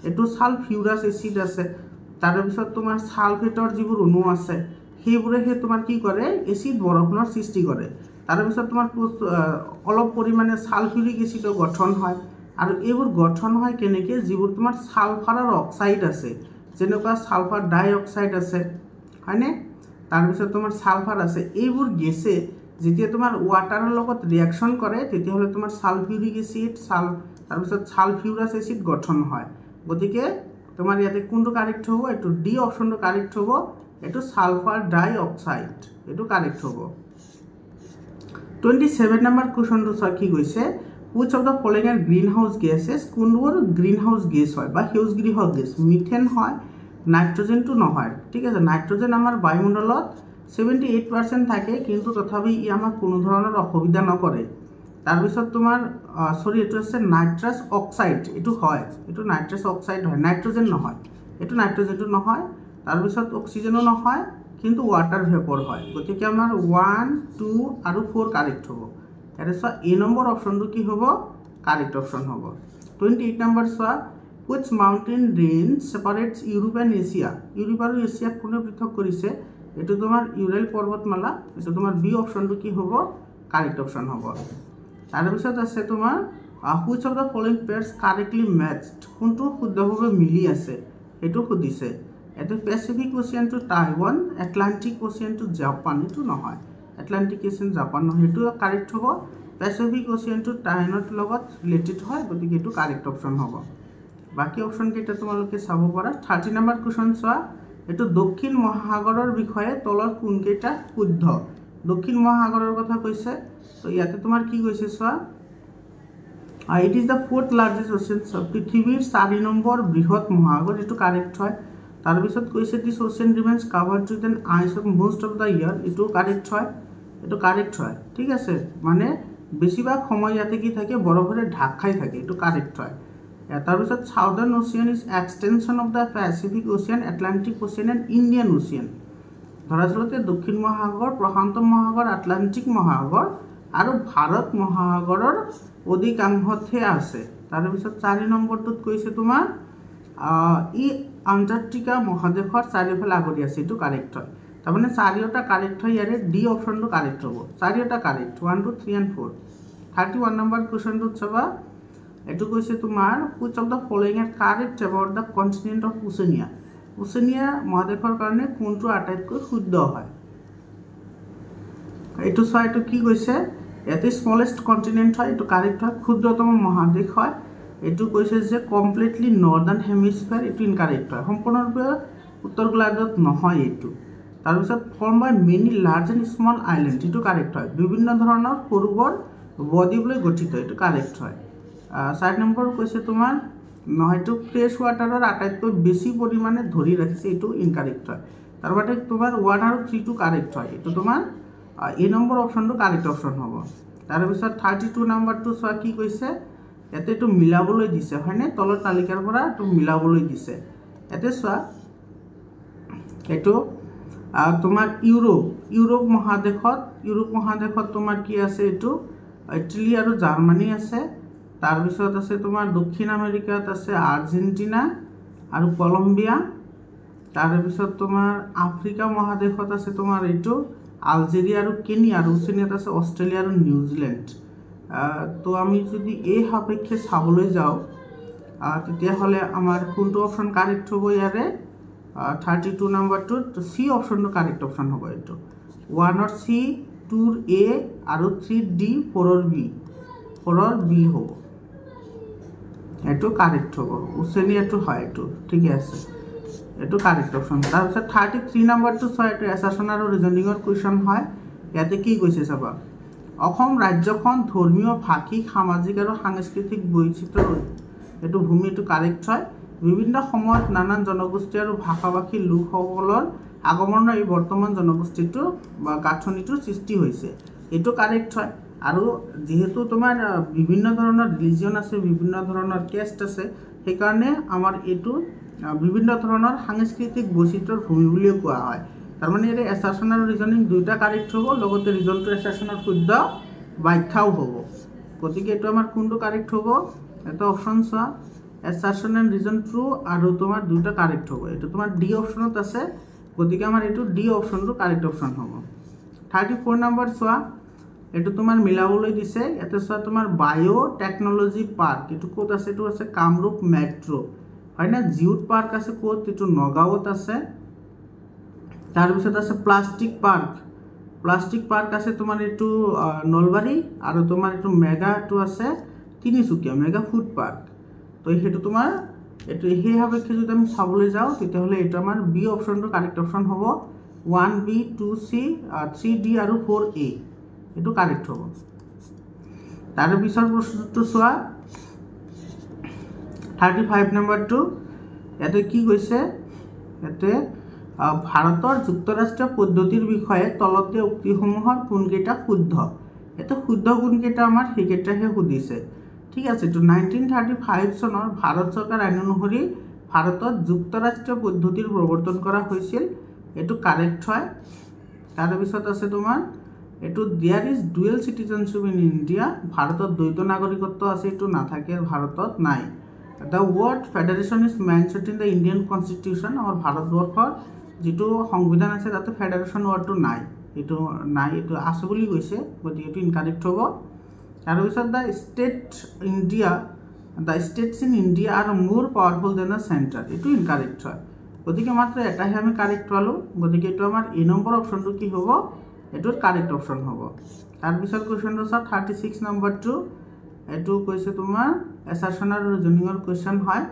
এইটো ছালফিউৰাছ এচিড আছে, তাৰপিছত তোমাৰ ছালফেটৰ যিবোৰ অণু আছে, সেইবোৰেহে তোমাৰ কি কৰে, এচিড বৰষুণৰ সৃষ্টি কৰে। তাৰপিছত তোমাৰ অলপ পৰিমাণে ছালফিউৰিক এচিডৰ গঠন হয়, আৰু এইবোৰ গঠন হয় কেনেকৈ, যিবোৰ তোমাৰ ছালফাৰৰ অক্সাইড আছে, যেনেকুৱা ছালফাৰ ডাই অক্সাইড আছে, হয়নে? তাৰপিছত তোমাৰ ছালফাৰ আছে, এইবোৰ গেছে যেতিয়া তোমাৰ ৱাটাৰৰ লগত ৰিয়েকশ্যন কৰে, তেতিয়াহ'লে তোমাৰ ছালফিউৰিক এচিড, তাৰপিছত ছালফিউৰাছ এচিড গঠন হয়। গতিকে তোমাৰ ইয়াতে কোনটো কাৰেক্ট হ'ব, এইটো ডি অপশ্যনটো কাৰেক্ট হ'ব, এইটো ছালফাৰ ডাই অক্সাইড, এইটো কাৰেক্ট হ'ব। 27 নম্বৰ কুৱেশ্যনটো চোৱা কি কৈছে, which of the following R green house gases. কোনবোৰ গ্ৰীণ হাউচ গেছ হয় বা সেউজগৃহ গেছ, মিথেন হয়, নাইট্ৰজেনটো নহয়, ঠিক আছে। নাইট্ৰজেন আমাৰ বায়ুমণ্ডলত 78% থাকে, কিন্তু তথাপি ই আমাক কোনো ধৰণৰ অসুবিধা নকৰে। তাৰপিছত তোমাৰ এইটো আছে নাইট্ৰাছ অক্সাইড, এইটো হয়, এইটো নাইট্ৰাছ অক্সাইড হয়, নাইট্ৰজেন নহয়, এইটো নাইট্ৰজেনটো নহয়। তাৰপিছত অক্সিজেনো নহয়, কিন্তু ৱাটাৰ ভেপৰ হয়। গতিকে আমাৰ 1, 2 আৰু 4 কাৰেক্ট হ'ব। ইয়াতে চোৱা, এ নম্বৰ অপশ্যনটো কি হ'ব, কাৰেক্ট অপশ্যন হ'ব। 28 নম্বৰ চোৱা, which mountain range separates Europe and Asia. Europe আৰু এছিয়াক কোনে পৃথক কৰিছে, এইটো তোমাৰ ইউৰেল পৰ্বতমালা, এইটো তোমাৰ বি অপশ্যনটো কি হ'ব, কাৰেক্ট অপশ্যন হ'ব। তাৰপিছত আছে তোমাৰ which of the following pairs correctly matched, কোনটো শুদ্ধভাৱে মিলি আছে, সেইটো সুধিছে। এইটো Pacific ocean to Taiwan, Atlantic ocean to Japan, এইটো নহয়, এটলাণ্টিক অচিয়ান জাপান নহয়, সেইটো কাৰেক্ট হ'ব। পেচিফিক অচিয়ান টু টাইৱানৰ লগত ৰিলেটেড হয়, গতিকে এইটো কাৰেক্ট অপশ্যন হ'ব। বাকী অপশ্যন কেইটা তোমালোকে চাব পাৰা। 30 নম্বৰ কুৱেশ্যন চোৱা, এইটো দক্ষিণ মহাসাগৰৰ বিষয়ে তলৰ কোনকেইটা শুদ্ধ দক্ষিণ মহাসাগৰৰ কথা কৈছে তো ইয়াতে তোমাৰ কি কৈছে চোৱা it is the fourth largest ocean পৃথিৱীৰ 4 নম্বৰ বৃহৎ মহাসাগৰ এটো কাৰেক্ট হয় তাৰ পিছত কৈছে this ocean remains covered with an ice of most of the year এটো কারেক্ট হয় ঠিক আছে মানে বেছিভাগ সময় ইয়াতে কি থাকে বৰফৰে ঢাক খাই থাকে এটো কাৰেক্ট হয় তাৰ পিছত Southern Ocean is extension of the Pacific Ocean Atlantic Ocean and Indian Ocean দৰাচলতে দক্ষিণ মহাসাগৰ প্ৰশান্ত মহাসাগৰ আটলান্টিক মহাসাগৰ আৰু ভাৰত মহাসাগৰৰ অধিকাংশতে আছে তাৰ পিছত 4 নম্বৰটোত কৈছে তোমাৰ ই আন্টাৰ্কটিকা মহাদেশৰ চাৰিওফালে আগৰি আছে এটো কাৰেক্ট হয় তাৰ মানে চাৰিওটা কাৰেক্ট হয় ইয়াৰে ডি অপশনটো কাৰেক্ট হ'ব চাৰিওটা কাৰেক্ট 1 2 3 and 4 31 নম্বৰ কোৱেশ্চনটো চাবা এটো কৈছে তোমাৰ which of the following are correct about the continent of Oceania Oceania মহাদেশৰ কাৰণে কোনটো আটাইতকৈ শুদ্ধ হয় এটো চোৱা এটো কি কৈছে এতে স্মলেষ্ট কন্টিনেন্ট হয় এটো কারেক্ট হয় ক্ষুদ্রতম মহাদেশ হয় এটো কৈছে যে কমপ্লিটলি নর্দার্ন হেমিস্ফিয়ার এটো ইনকারেক্ট হয় সম্পূৰ্ণৰূপে উত্তৰ গোলাৰ্ধত নহয় এটো তাৰ পিছত form by many large and small island এটো কাৰেক্ট হয় বিভিন্ন ধৰণৰ সৰুবৰ বদ্বীপ লৈ গঠিত এটো কাৰেক্ট হয় 4 নম্বৰ কৈছে তোমাৰ নহয়তো ফ্ৰেশ ওয়াটাৰৰ আটাইতকৈ বেছি পৰিমাণে ধৰি ৰাখিছে এটো ইনকাৰেক্ট হয় তাৰ বাদে তোমাৰ 1 আৰু 3 টো কাৰেক্ট হয় এটো তোমাৰ এই নম্বৰ অপশনটো কাৰেক্ট অপশন হ'ব তাৰ পিছত 32 নম্বৰটো চোৱা কি কৈছে এতে তো মিলাবলৈ দিছে হয়নে তলৰ তালিকাৰ পৰা তো মিলাবলৈ দিছে এতে চোৱা এটো তোমাৰ ইউৰোপ মহাদেশত তোমাৰ কি আছে এটো ইটালী আৰু জাৰ্মানী আছে তাৰ পিছত আছে তোমাৰ দক্ষিণ আমেৰিকাত আছে আৰ্জেন্টিনা আৰু কলম্বিয়া তাৰ পিছত তোমাৰ আফ্ৰিকা মহাদেশত আছে তোমাৰ এটো আলজেৰিয়া আৰু কেনিয়া আৰু ওচেনিয়াত আছে অস্ট্ৰেলিয়া আৰু নিউজিল্যান্ড তো আমি যদি এই সাপেক্ষে চাবলৈ যাও তেতিয়া হলে আমাৰ কোনটো অপশন কাৰেক্ট হ'ব ইয়াৰে 32 নম্বৰটো তো সি অপশনটো কাৰেক্ট অপশন হ'ব এটো 1 অৰ সি 2 ৰ এ আৰু 3 ডি 4 ৰ বি হ'ব এটো কারেক্ট হ'ব ওচেনিয়াটো হয় এটো ঠিক আছে এটো কারেক্ট অপশন তাৰ পিছত 33 নম্বৰটো ছয় এটো এসাৰশন আৰু ৰিজনিংৰ কোৱেশ্চন হয় ইয়াতে কি কৈছে চাবা অসম ৰাজ্যখন ধৰ্মীয় ভাষিক সামাজিক আৰু সাংস্কৃতিক বৈচিত্ৰ্যৰ এটো ভূমি এটো কাৰেক্ট হয় বিভিন্ন সময়ত নানান জনগোষ্ঠী আৰু ভাষাভাষী লোকসকলৰ আগমনৰ এই বৰ্তমান জনগোষ্ঠীটো বা গাঁথনিটো সৃষ্টি হৈছে এটো কাৰেক্ট হয় আৰু যেহেতু তোমাৰ বিভিন্ন ধৰণৰ ৰিলিজিয়ন আছে বিভিন্ন ধৰণৰ কেষ্ট আছে সেই কাৰণে আমাৰ এটো বিভিন্ন ধৰণৰ সাংস্কৃতিক বৈচিত্ৰ্যৰ ভূমি বুলি কোৱা হয় তাৰ মানে এৰে এসাৰশন আৰু ৰিজনিং দুইটা কাৰেক্ট হ'ব লগতে ৰিজনটো এসাৰশনৰ শুদ্ধ ব্যাখ্যাও হ'ব গতিকে এটো আমাৰ কোনটো কাৰেক্ট হ'ব এটা অপশন চোৱা এসাৰশন এন্ড ৰিজন ট্ৰু আৰু তোমাৰ দুইটা কাৰেক্ট হ'ব এটো তোমাৰ ডি অপশনত আছে গতিকে আমাৰ এটো ডি অপশনটো কাৰেক্ট অপশন হ'ব 34 নম্বৰ চোৱা এটো তোমাৰ মিলাবলৈ দিছে এতে চোৱা তোমাৰ বায়ো টেকনলজি পাৰ্ক এটো ক'ত আছে এটো আছে কামৰূপ মেট্ৰো হয় না জিউট পাৰ্ক আছে কোত এটো নগাঁৱত আছে তাৰ পিছত আছে প্লাষ্টিক পাৰ্ক আছে তোমাৰ এটো নলবাৰী আৰু তোমাৰ এটো মেগা টো আছে তিনিচুকীয়া মেগা ফুড পাৰ্ক তো হেতু তোমাৰ এটো হে সাপেক্ষে যদি আমি চাবলৈ যাও তেতিয়া হলে এটো আমাৰ বি অপশনটো কাৰেক্ট অপশন হ'ব 1b 2c 3d আৰু 4a এটো কাৰেক্ট হ'ব তাৰ পিছৰ প্ৰশ্নটো চোৱা 35 নম্বৰটো এতে কি কৈছে এতে ভাৰতৰ যুক্তৰাষ্ট্ৰীয় পদ্ধতিৰ বিষয়ে তলতে উক্তিসমূহৰ কোনকেইটা শুদ্ধ এতে শুদ্ধ কোনকেইটা আমাৰ হেকেটাহে সুধিছে ঠিক আছে তো 1935 চনৰ ভাৰত চৰকাৰ আইন অনুসৰি ভাৰতত যুক্তৰাষ্ট্ৰীয় পদ্ধতিৰ প্ৰৱৰ্তন কৰা হৈছিল এটো কাৰেক্ট হয় তাৰ পিছত আছে তোমাৰ এটো there is dual citizenship in India ভাৰতত দ্বৈত নাগৰিকত্ব আছে এটো নাথাকে ভাৰতত নাই The word federation is mentioned in the Indian Constitution or ভাৰতবৰ্ষৰ যেটো সংবিধান আছে তাতে ফেডারেশন ওয়ার্ডটো নাই এটো আছে বুলি কৈছে গতি এটো ইনকারেক্ট হ'ব তাৰ পিছত the states in India are more powerful than the center এটো ইনকারেক্ট হয় গতিকে মাত্ৰ এটাহে আমি কাৰেক্ট পালো গতিকে এটো আমাৰ এ নম্বৰ অপশনটো কি হ'ব এটোৰ কাৰেক্ট অপশন হ'ব তাৰ পিছত কোৱেশ্চনটো চা 36 নম্বৰটো এটো কৈছে তোমাৰ এসাৰশন আৰু ৰিজনিংৰ কোৱেশ্চন হয়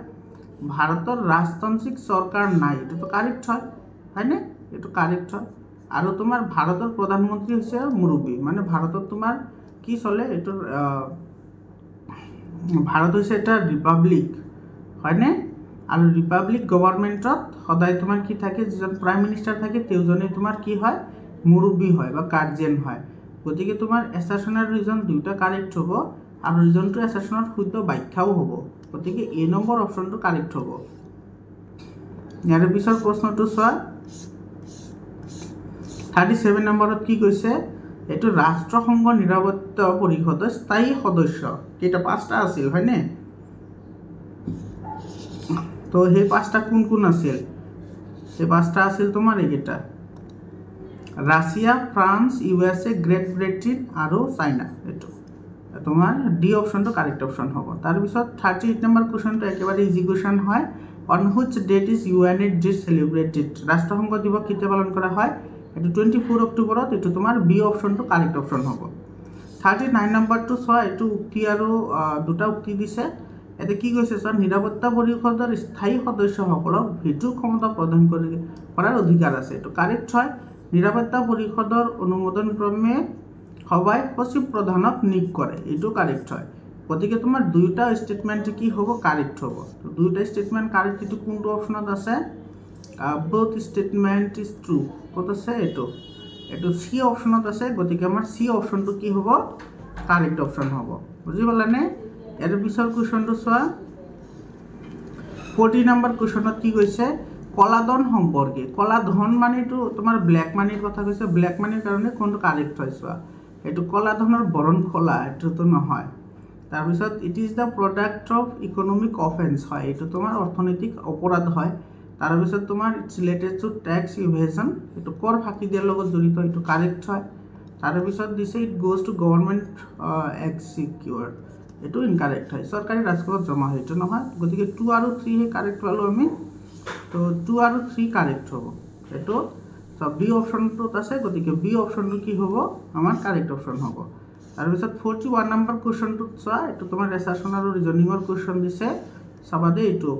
ভাৰতৰ ৰাজতান্ত্ৰিক সৰকাৰ নাই এটো তো কাৰেক্ট হয় হয়নে এইটো কাৰেক্ট হয় আৰু তোমাৰ ভাৰতৰ প্ৰধানমন্ত্ৰী হৈছে মুৰব্বী মানে ভাৰতত তোমাৰ কি চলে এইটো ভাৰত হৈছে এটা ৰিপাব্লিক হয়নে আৰু ৰিপাব্লিক গভৰ্ণমেণ্টত সদায় তোমাৰ কি থাকে যিজন প্ৰাইম মিনিষ্টাৰ থাকে তেওঁজনে তোমাৰ কি হয় মুৰব্বী হয় বা গাৰ্জিয়ান হয় গতিকে তোমাৰ এছাৰশ্যন আৰু ৰিজন দুয়োটা কাৰেক্ট হ'ব আৰু ৰিজনটো এছাৰশ্যনৰ শুদ্ধ ব্যাখ্যাও হ'ব গতিকে এ নম্বৰ অপশ্যনটো কাৰেক্ট হ'ব ইয়াৰ পিছৰ প্ৰশ্নটো চোৱা 37 নম্বৰত কি কৈছে এইটো ৰাষ্ট্ৰসংঘ নিৰাপত্তা পৰিষদৰ স্থায়ী সদস্য কেইটা পাঁচটা আছিল হয়নে তো সেই পাঁচটা কোন কোন আছিল সেই পাঁচটা আছিল তোমাৰ এইকেইটা Russia France USA great Britain আৰু চাইনা এইটো তোমাৰ ডি অপশ্যনটো কাৰেক্ট অপশ্যন হ'ব তাৰপিছত 38 নম্বৰ কুৱেশ্যনটো একেবাৰে ইজি কুৱেশ্যন হয় on which date is UN day celebrated ৰাষ্ট্ৰসংঘ দিৱস কেতিয়া পালন কৰা হয় এইটো 24 অক্টোবৰত এইটো তোমাৰ বি অপশ্যনটো কাৰেক্ট অপশ্যন হ'ব 39 নম্বৰটো চোৱা এইটো উক্তি আৰু দুটা উক্তি দিছে এতে কি কৈছে স্যার নিরাপত্তা পরিষদের স্থায়ী সদস্যসকলক ভিটো ক্ষমতা প্রদান করার অধিকার আছে তো কারেক্ট হয় নিরাপত্তা পরিষদের অনুমোদন ক্রমে সবাই সচিব প্রধানক নিয়োগ করে এইটো কারেক্ট হয় গতিকে তোমার দুইটা স্টেটমেন্ট কি হব কারেক্ট হব তো দুইটা স্টেটমেন্ট কারেক্ট এটো কোনটো অপশনত আছে both statement is true কত আছে এটো সি অপশনত আছে গতিকে আমাৰ সি অপশনটো কি হব কাৰেক্ট অপশন হব বুজি পালানে এৰ পিছৰ কুৱেশ্যনটো চোৱা 40 নম্বৰ কুৱেশ্যনত কি কৈছে কলাধন সম্পৰ্কে কলাধন মানে এইটো তোমাৰ ব্ল্যাক মানিৰ কথা কৈছে ব্ল্যাক মানিৰ কাৰণে কোনটো কাৰেক্ট হয় চোৱা এইটো কলাধনৰ বৰণ খোলা এইটো নহয় তাৰ পিছত it is the product of economic offence হয় এইটো তোমাৰ অৰ্থনৈতিক অপৰাধ হয় তাৰ পিছত তোমাৰ it's related to tax evasion এইটো কৰ ফাঁকি দিয়াৰ লগত জড়িত এইটো কাৰেক্ট হয় তাৰ পিছত দিছে ইট গোজ টু গভৰ্নমেন্ট এক্সিকিউৰ এটো ইনকাৰেক্ট হয় সৰকাৰি ৰাজকোষত জমা হয় এটো নহয় গতিকে 2 আৰু 3 হে কাৰেক্ট পালো আমি তো 2 আৰু 3 কারেক্ট হ'ব এটো সব বি অপশনটোত আছে গতিকে বি অপশনটো কি হ'ব আমাৰ কাৰেক্ট অপশন হ'ব তাৰ পিছত 41 নম্বৰ কোৱেশ্চনটোত চোৱা এটো তোমাৰ ৰেসাৰ্চন আৰু ৰিজনিংৰ কোৱেশ্চন দিছে সবাদে এটো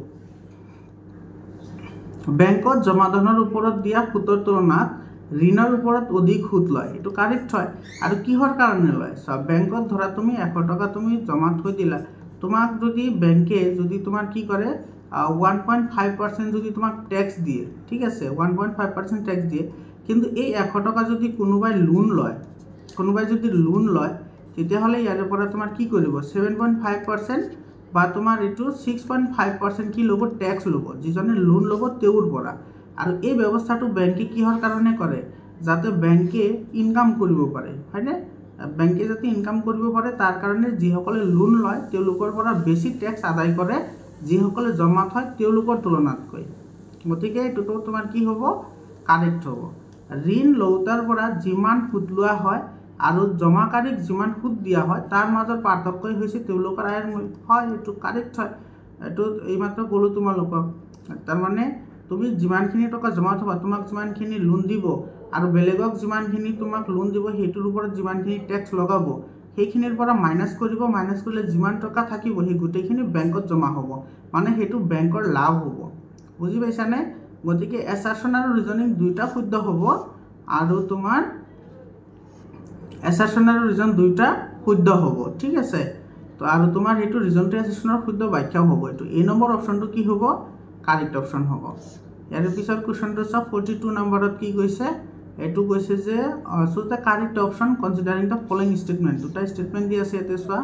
বেংকত জমা ধনৰ ওপৰত দিয়া সুতৰ তুলনাত ঋণৰ ওপৰত অধিক সুদ লয় এটো কাৰেক্ট হয় আৰু কিহৰ কাৰণে লয় সব বেংকত ধৰা তুমি 100 টকা তুমি জমা থৈ দিলা তোমাক যদি বেংকে যদি তোমাৰ কি কৰে 1.5% যদি তোমাক ট্যাক্স দিয়ে ঠিক আছে 1.5% ট্যাক্স দিয়ে কিন্তু এই 100 টকা যদি কোনোবাই লোন লয় তেতিয়া হলে ইয়াৰ পৰা তোমাৰ কি কৰিব 7.5% বা তোমাৰ এটো 6.5% কি লব ট্যাক্স লব যিজনে লোন লব তেওঁৰ পৰা আৰু এই ব্যৱস্থাটো বেংকে কিহৰ কাৰণে কৰে যাতে বেংকে ইনকাম কৰিব পাৰে হয়নে বেংকে যাতে ইনকাম কৰিব পাৰে তাৰ কাৰণে যিসকলে লোন লয় তেওঁলোকৰ পৰা বেছি ট্যাক্স আদায় কৰে যিসকলে জমা থয় তেওঁলোকৰ তুলনাতকৈ গতিকে এটো তোমাৰ কি হ'ব কাৰেক্ট হ'ব ঋণ লওতাৰ পৰা যিমান সুদ লোৱা হয় আৰু জমাকাৰীক যিমান সুদ দিয়া হয় তাৰ মাজৰ পাৰ্থক্য হৈছে তেওঁলোকৰ আয়ৰ হয় এটো কাৰেক্ট হয় এটো এইমাত্ৰ ক'লো তোমালোকক তাৰ মানে তুমি যিমানখিনি টকা জমা থবা তোমাক যিমানখিনি লোন দিব আৰু বেলেগক যিমানখিনি তোমাক লোন দিব হেতুৰ ওপৰত যিমানখিনি ট্যাক্স লগাব সেইখিনিৰ পৰা মাইনাস কৰিলে যিমান টকা থাকিব সেই গুটেখিনি বেংকত জমা হ'ব মানে হেতু বেংকৰ লাভ হ'ব বুজি পাইছানে গতিকে এছাৰচন আৰু ৰিজনিং দুইটা শুদ্ধ হ'ব আৰু তোমাৰ এছাৰচন আৰু ৰিজন দুইটা শুদ্ধ হ'ব ঠিক আছে তো আৰু তোমাৰ হেতু ৰিজনটো এছাৰচনৰ শুদ্ধ ব্যাখ্যাও হ'ব এটো এ নম্বৰ অপশনটো কি হ'ব কাৰেক্ট অপশন হ'ব ইয়াৰ পিছৰ কোৱেশ্চনটো সব 42 নম্বৰত কি কৈছে এটো কৈছে যে so the correct option considering the following statement দুটা স্টেটমেন্ট দি আছে এতে সোয়া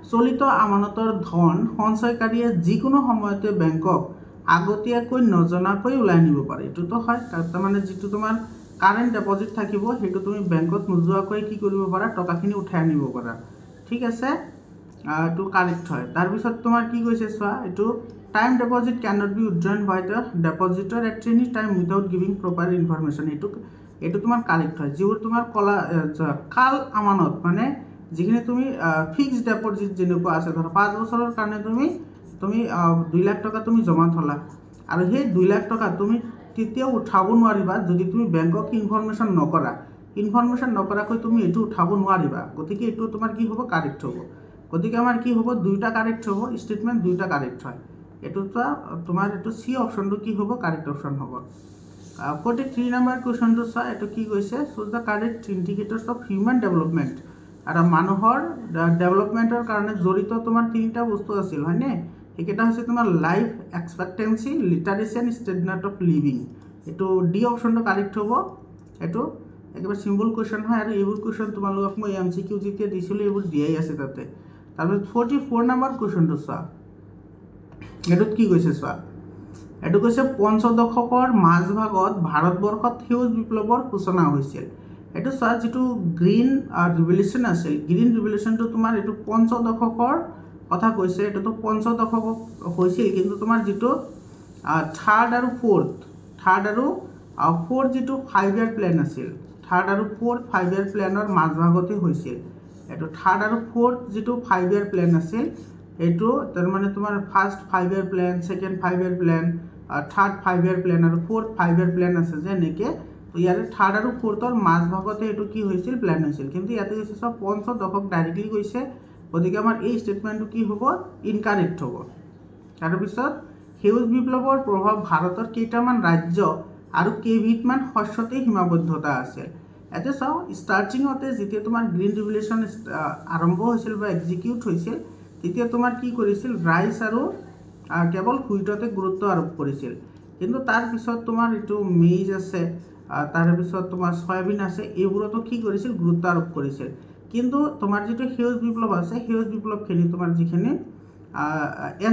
চলিত আমানতৰ ধন সঞ্চয়কাৰীয়ে যিকোনো সময়তে বেংকক আগতীয়াকৈ নজনাকৈ উলাই নিব পাৰে এটো তো হয় তাৰ মানে যেটো তোমাৰ কাৰেন্ট ডিপোজিট থাকিব হেতু তুমি বেংকত নোযোৱাকৈ কি কৰিব পাৰা টকাখিনি উঠাই আনিব পাৰা ঠিক আছে এটো কাৰেক্ট হয় তাৰ পিছত তোমাৰ কি কৈছে সোয়া এটো time deposit cannot be withdrawn by the depositor at any time without giving proper information এটো তোমাৰ কাৰেক্ট হয় যিবোৰ তোমাৰ কলা কাল আমানত মানে যিখিনি তুমি ফিক্সড ডিপোজিট যেনেকুৱা আছে ধৰা 5 বছৰৰ কাৰণে তুমি 2 লাখ টকা তুমি জমা থলা আৰু সেই 2 লাখ টকা তুমি তেতিয়া উঠাব নোৱাৰিবা যদি তুমি বেংকক ইনফৰমেশন নকৰাকৈ তুমি এটো উঠাব নোৱাৰিবা গতিকে এটো তোমাৰ কি হ'ব কাৰেক্ট হ'ব গতিকে আমাৰ কি হ'ব দুইটা কাৰেক্ট হ'ব স্টেটমেন্ট দুইটা কাৰেক্ট হয় এটো তোমাৰ এটো সি অপশনটো কি হ'ব কাৰেক্ট অপশন হ'ব 43 নম্বৰ কুৱেশ্যনটো চোৱা এইটো কি কৈছে choose the correct ইণ্ডিকেটৰ্ছ of human development আৰু মানুহৰ ডেভেলপমেণ্টৰ কাৰণে জড়িত তোমাৰ তিনিটা বস্তু আছিল হয়নে এইকেইটা হৈছে তোমাৰ life expectancy literacy and standard of living এইটো ডি অপশ্যনটো কাৰেক্ট হ'ব এইটো একেবাৰে চিম্পল কুৱেশ্যন হয় আৰু এইবোৰ কুৱেশ্যন তোমালোকক মই MCQ যেতিয়া দিছিলোঁ এইবোৰ দিয়াই আছে তাতে তাৰপিছত 44 নম্বৰ কুৱেশ্যনটো চোৱা এইটোত কি কৈছে চোৱা এইটো কৈছে পঞ্চদশকৰ মাজভাগত ভাৰতবৰ্ষত সেউজ বিপ্লৱৰ সূচনা হৈছিল এইটো চোৱা যিটো গ্ৰীণ ৰিভলিউশ্যন আছিল গ্ৰীণ ৰিভলিউশ্যনটো তোমাৰ এইটো পঞ্চদশকৰ কথা কৈছে এইটোতো পঞ্চদশক হৈছিল কিন্তু তোমাৰ যিটো থাৰ্ড আৰু ফ'ৰ্থ যিটো 5 ইয়াৰ প্লেন আছিল থাৰ্ড আৰু ফ'ৰ্থ 5 ইয়াৰ প্লেনৰ মাজভাগতে হৈছিল এইটো থাৰ্ড আৰু ফ'ৰ্থ যিটো 5 ইয়াৰ প্লেন আছিল এইটো তাৰমানে তোমাৰ ফাৰ্ষ্ট 5 ইয়াৰ প্লেন ছেকেণ্ড 5 ইয়াৰ প্লেন থাৰ্ড 5 ইয়াৰ প্লেন আৰু ফ'ৰ্থ 5 ইয়াৰ প্লেন আছে যে এনেকৈ তো ইয়াৰে থাৰ্ড আৰু ফ'ৰ্থৰ মাজভাগতে এইটো কি হৈছিল প্লেন হৈছিল কিন্তু ইয়াতে কৈছে চব পঞ্চদশক ডাইৰেক্টলি কৈছে গতিকে আমাৰ এই ষ্টেটমেণ্টটো কি হ'ব ইনকাৰেক্ট হ'ব তাৰপিছত সেউজ বিপ্লৱৰ প্ৰভাৱ ভাৰতৰ কেইটামান ৰাজ্য আৰু কেইবিধমান শস্যতে সীমাবদ্ধতা আছিল ইয়াতে চাওঁ ষ্টাৰ্টিঙতে যেতিয়া তোমাৰ গ্ৰীণ ৰিভলিউশ্যন আৰম্ভ হৈছিল বা এক্সিকিউট হৈছিল তেতিয়া তোমাৰ কি কৰিছিল ৰাইচ আৰু কেৱল হুইটতে গুৰুত্ব আৰোপ কৰিছিল কিন্তু তাৰপিছত তোমাৰ এইটো মেইজ আছে তাৰপিছত তোমাৰ সয়াবিন আছে এইবোৰতো কি কৰিছিল গুৰুত্ব আৰোপ কৰিছিল কিন্তু তোমাৰ যিটো সেউজ বিপ্লৱ আছে সেউজ বিপ্লৱখিনি তোমাৰ যিখিনি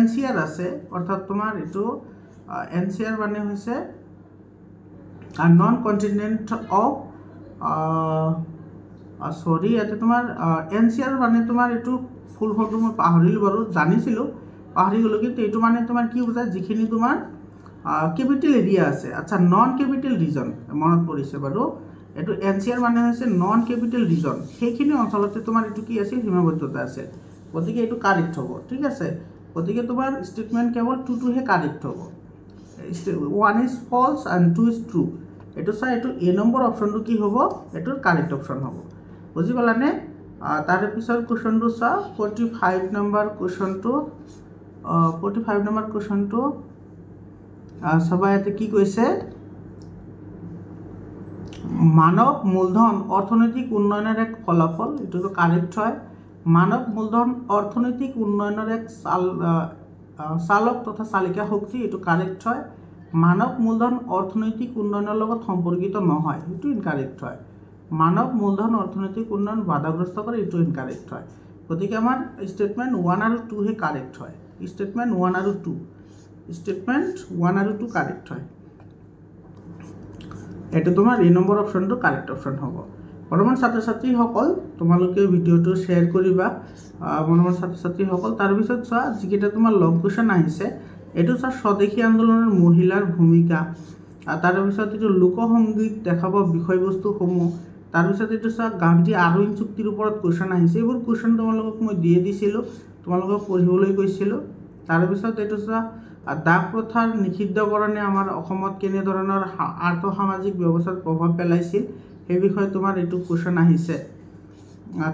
NCR আছে অৰ্থাৎ তোমাৰ এইটো NCR মানে হৈছে নন কণ্টিনেণ্ট অফ সৰি ইয়াতে তোমাৰ NCR মানে তোমাৰ এইটো ফুল ফৰ্মটো মই পাহৰিলোঁ বাৰু জানিছিলোঁ পাহৰি গ'লোঁ কিন্তু এইটো মানে তোমাৰ কি বুজায় যিখিনি তোমাৰ কেপিটেল এৰিয়া আছে আচ্ছা নন কেপিটেল ৰিজন মনত পৰিছে বাৰু এইটো NCR মানে হৈছে নন কেপিটেল ৰিজন সেইখিনি অঞ্চলতে তোমাৰ এইটো কি আছিল সীমাবদ্ধতা আছে গতিকে এইটো কাৰেক্ট হ'ব ঠিক আছে গতিকে তোমাৰ ষ্টেটমেণ্ট কেৱল 2টোহে কাৰেক্ট হ'ব 1 is false and 2 is true এইটো চাই এইটো A নম্বৰ অপশ্যনটো কি হ'ব এইটোৰ কাৰেক্ট অপশ্যন হ'ব বুজি পালানে তাৰে পিছৰ কুৱেশ্যনটো চোৱা 45 নম্বৰ কুৱেশ্যনটো চাবা ইয়াতে কি কৈছে মানৱ মূলধন অৰ্থনৈতিক উন্নয়নৰ এক ফলাফল এইটোতো কাৰেক্ট হয় মানৱ মূলধন অৰ্থনৈতিক উন্নয়নৰ এক চালক তথা চালিকা শক্তি এইটো কাৰেক্ট হয় মানৱ মূলধন অৰ্থনৈতিক উন্নয়নৰ লগত সম্পৰ্কিত নহয় এইটো ইনকাৰেক্ট হয় মানৱ মূলধন অৰ্থনৈতিক উন্নয়ন বাধাগ্ৰস্ত কৰে এইটো ইনকাৰেক্ট হয় গতিকে আমাৰ ষ্টেটমেণ্ট 1 আৰু 2 হে কাৰেক্ট হয় ষ্টেটমেণ্ট 1 আৰু 2 কাৰেক্ট হয় এইটো তোমাৰ A নম্বৰ অপশ্যনটো কাৰেক্ট অপশ্যন হ'ব বৰ্তমান ছাত্ৰ ছাত্ৰীসকল তোমালোকে ভিডিঅ'টো শ্বেয়াৰ কৰিবা বৰ্তমান ছাত্ৰ ছাত্ৰীসকল তাৰপিছত চোৱা যিকেইটা তোমাৰ লং কুৱেশ্যন আহিছে এইটো চোৱা স্বদেশী আন্দোলনৰ মহিলাৰ ভূমিকা তাৰপিছত এইটো লোকসংগীত দেখাব বিষয়বস্তুসমূহ তাৰপিছত এইটো চোৱা গান্ধী আৰোহণ চুক্তিৰ ওপৰত কুৱেশ্যন আহিছে এইবোৰ কুৱেশ্যন তোমালোকক মই দিয়ে দিছিলোঁ তোমালোকক পঢ়িবলৈ কৈছিলোঁ তাৰপিছত এইটো চোৱা দাস প্ৰথাৰ নিষিদ্ধকৰণে আমাৰ অসমত কেনেধৰণৰ আৰ্থ সামাজিক ব্যৱস্থাত প্ৰভাৱ পেলাইছিল সেই বিষয়ে তোমাৰ এইটো কুৱেশ্যন আহিছে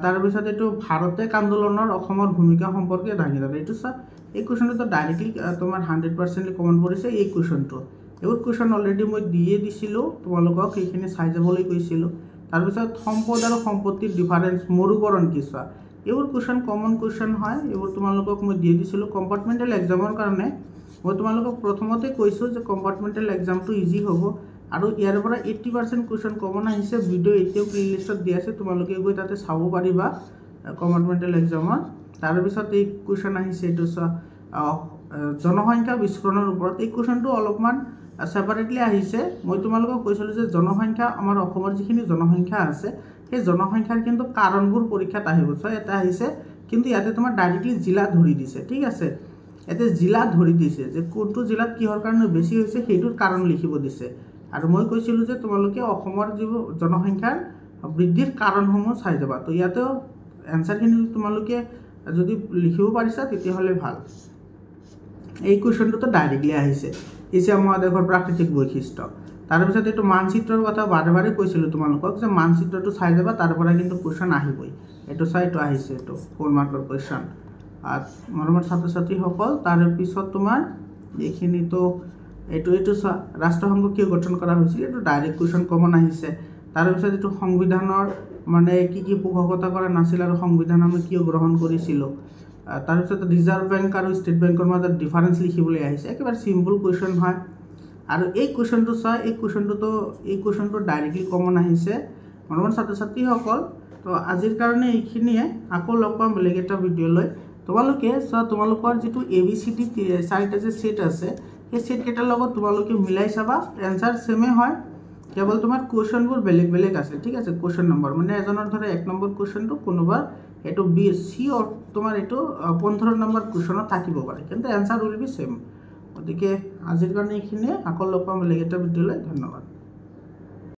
তাৰপিছত এইটো ভাৰতেক আন্দোলনৰ অসমৰ ভূমিকা সম্পৰ্কে দাঙি ধৰে এইটো চোৱা এই কুৱেশ্যনটো ডাইৰেক্টলি তোমাৰ 100% কমন পৰিছে এই কুৱেশ্যনটো এইবোৰ কুৱেশ্যন অলৰেডি মই দিয়ে দিছিলোঁ তোমালোকক সেইখিনি চাই যাবলৈ কৈছিলোঁ তাৰপিছত সম্পদ আৰু সম্পত্তিৰ ডিফাৰেঞ্চ মৰুকৰণ কি চোৱা এইবোৰ কুৱেশ্যন কমন কুৱেশ্যন হয় এইবোৰ তোমালোকক মই দিয়ে দিছিলোঁ কম্পাৰ্টমেণ্টেল এক্সামৰ কাৰণে মই তোমালোকক প্ৰথমতে কৈছোঁ যে কম্পাৰ্টমেণ্টেল এক্সামটো ইজি হ'ব আৰু ইয়াৰ পৰা 80% কুৱেশ্যন কমন আহিছে ভিডিঅ' এতিয়াও প্লেলিষ্টত দিয়া আছে তোমালোকে গৈ তাতে চাব পাৰিবা কম্পাৰ্টমেণ্টেল এক্সামৰ তাৰপিছত এই কুৱেশ্যন আহিছে এইটো চোৱা জনসংখ্যা বিস্ফোৰণৰ ওপৰত এই কুৱেশ্যনটো অলপমান ছেপাৰেটলি আহিছে মই তোমালোকক কৈছিলোঁ যে জনসংখ্যা আমাৰ অসমৰ যিখিনি জনসংখ্যা আছে সেই জনসংখ্যাৰ কিন্তু কাৰণবোৰ পৰীক্ষাত আহিব চোৱা এটা আহিছে কিন্তু ইয়াতে তোমাৰ ডাইৰেক্টলি জিলা ধৰি দিছে ঠিক আছে ইয়াতে জিলা ধৰি দিছে যে কোনটো জিলাত কিহৰ কাৰণে বেছি হৈছে সেইটোৰ কাৰণ লিখিব দিছে আৰু মই কৈছিলোঁ যে তোমালোকে অসমৰ যিবোৰ জনসংখ্যাৰ বৃদ্ধিৰ কাৰণসমূহ চাই যাবা তো ইয়াতেও এনচাৰখিনি তোমালোকে যদি লিখিব পাৰিছা তেতিয়াহ'লে ভাল এই কুৱেশ্যনটোতো ডাইৰেক্টলি আহিছে এছিয়া মহাদেশৰ প্ৰাকৃতিক বৈশিষ্ট্য তাৰপিছত এইটো মানচিত্ৰৰ কথা বাৰে বাৰে কৈছিলোঁ তোমালোকক যে মানচিত্ৰটো চাই যাবা তাৰ পৰা কিন্তু কুৱেশ্যন আহিবই এইটো চাই এইটো আহিছে এইটো 4 মাৰ্কৰ কুৱেশ্যন মৰমৰ ছাত্ৰ ছাত্ৰীসকল তাৰে পিছত তোমাৰ এইখিনিতো এইটো চোৱা ৰাষ্ট্ৰসংঘ কিয় গঠন কৰা হৈছিল এইটো ডাইৰেক্ট কুৱেশ্যন কমন আহিছে তাৰপিছত এইটো সংবিধানৰ মানে কি পোষকতা কৰা নাছিল আৰু সংবিধান আমি কিয় গ্ৰহণ কৰিছিলোঁ তাৰপিছত ৰিজাৰ্ভ বেংক আৰু ষ্টেট বেংকৰ মাজত ডিফাৰেঞ্চ লিখিবলৈ আহিছে একেবাৰে চিম্পল কুৱেশ্যন হয় আৰু এই কুৱেশ্যনটো চোৱা এই কুৱেশ্যনটো ডাইৰেক্টলি কমন আহিছে মৰমৰ ছাত্ৰ ছাত্ৰীসকল তো আজিৰ কাৰণে এইখিনিয়ে আকৌ লগ পাম বেলেগ এটা ভিডিঅ' লৈ তোমালোকে চোৱা তোমালোকৰ যিটো ABCD চাৰিটা যে সেট আছে সেই সেট কেইটাৰ লগত তোমালোকে মিলাই চাবা এনসাৰ সেমে হয় কেৱল তোমাৰ কুৱেশ্যনবোৰ বেলেগ বেলেগ আছে ঠিক আছে কুৱেশ্যন নম্বৰ মানে এজনৰ ধৰে 1 নম্বৰ কুৱেশ্যনটো কোনোবা এটো সি তোমাৰ এটো 15 নম্বৰ কুৱেশ্যনত থাকিব পাৰে কিন্তু এনসাৰ উইল বি সেম গতিকে আজিৰ কাৰণে এইখিনিয়ে আকৌ লগ পাম বেলেগ এটা ভিডিঅ'লৈ ধন্যবাদ